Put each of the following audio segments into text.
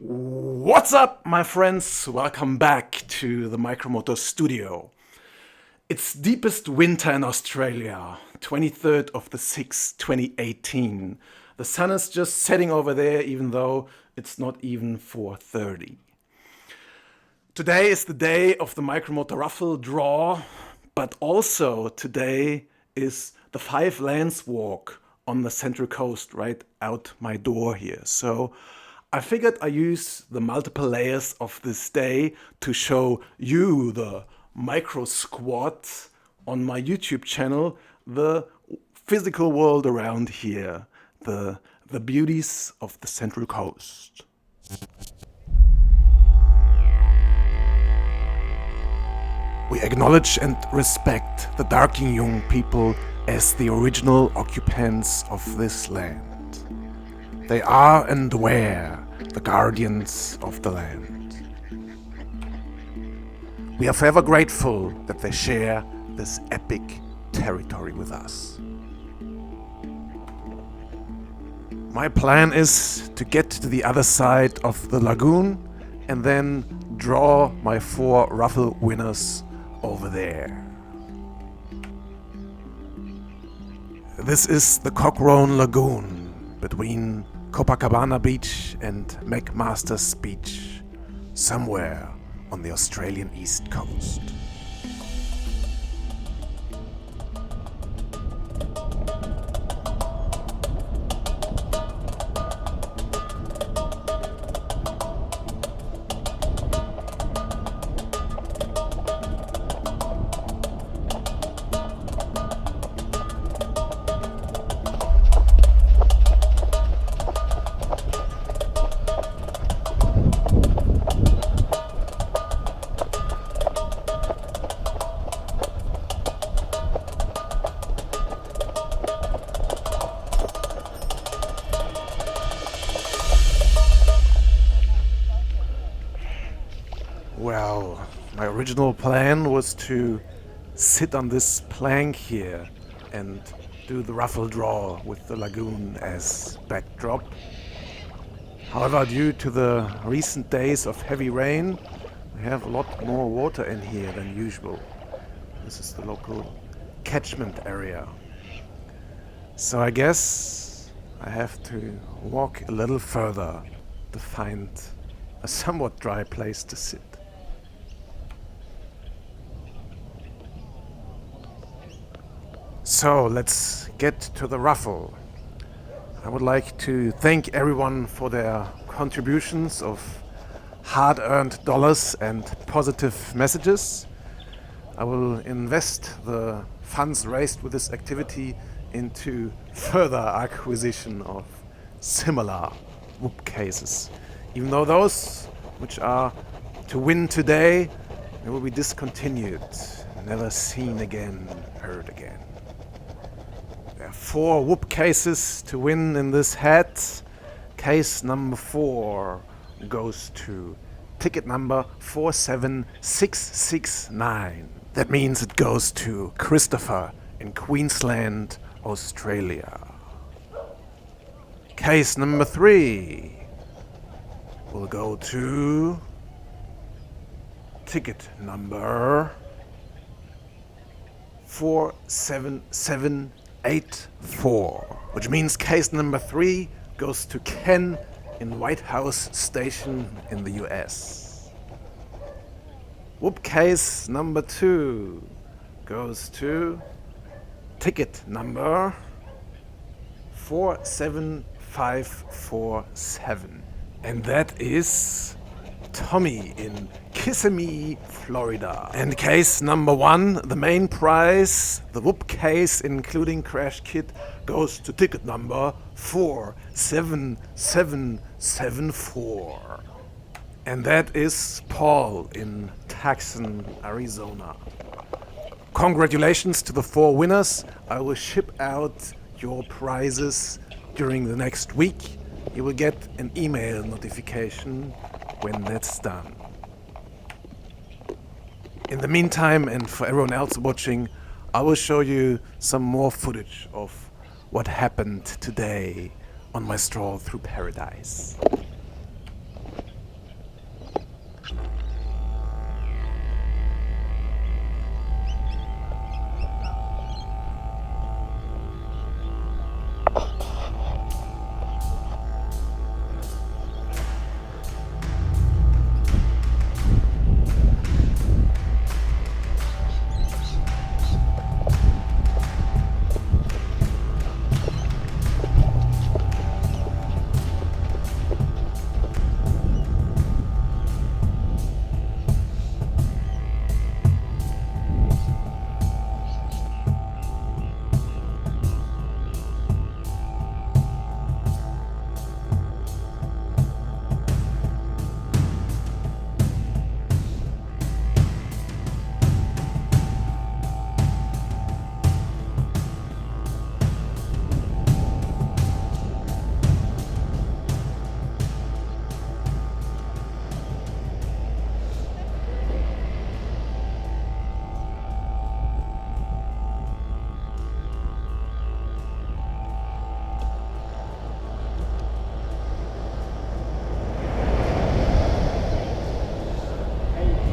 What's up, my friends? Welcome back to the Micromotor Studio. It's deepest winter in Australia, 23rd of the 6th, 2018. The sun is just setting over there, even though it's not even 4:30. Today is the day of the Micromotor raffle draw, but also today is the Five Lands Walk on the Central Coast right out my door here. So I figured I use the multiple layers of this day to show you, the micro squad, on my YouTube channel, the physical world around here, the beauties of the Central Coast. We acknowledge and respect the Darkinjung people as the original occupants of this land. They are and were the guardians of the land. We are forever grateful that they share this epic territory with us. My plan is to get to the other side of the lagoon and then draw my 4 raffle winners over there. This is the Cochrane Lagoon between Copacabana Beach and McMaster's Beach, somewhere on the Australian East Coast. Well, my original plan was to sit on this plank here and do the raffle draw with the lagoon as backdrop. However, due to the recent days of heavy rain, we have a lot more water in here than usual. This is the local catchment area. So I guess I have to walk a little further to find a somewhat dry place to sit. So let's get to the raffle. I would like to thank everyone for their contributions of hard-earned dollars and positive messages. I will invest the funds raised with this activity into further acquisition of similar whoop cases. Even though those which are to win today, they will be discontinued, never seen again, heard again. There are 4 whoop cases to win in this hat. Case number 4 goes to ticket number 47669. That means it goes to Christopher in Queensland, Australia. Case number 3 will go to ticket number 47784, which means case number 3 goes to Ken in White House Station in the US. Whoop case number 2 goes to ticket number 47547, and that is Tommy in Kissimmee, Florida. And case number 1, the main prize, the whoop case including crash kit, goes to ticket number 47774. And that is Paul in Tucson, Arizona. Congratulations to the 4 winners. I will ship out your prizes during the next week. You will get an email notification when that's done. In the meantime, and for everyone else watching, I will show you some more footage of what happened today on my stroll through paradise.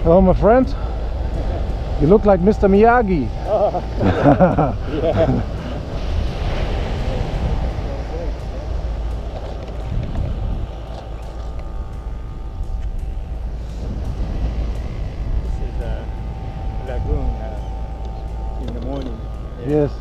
Hello, my friend. You look like Mr. Miyagi. Oh, yeah. This is a lagoon in the morning. Yes.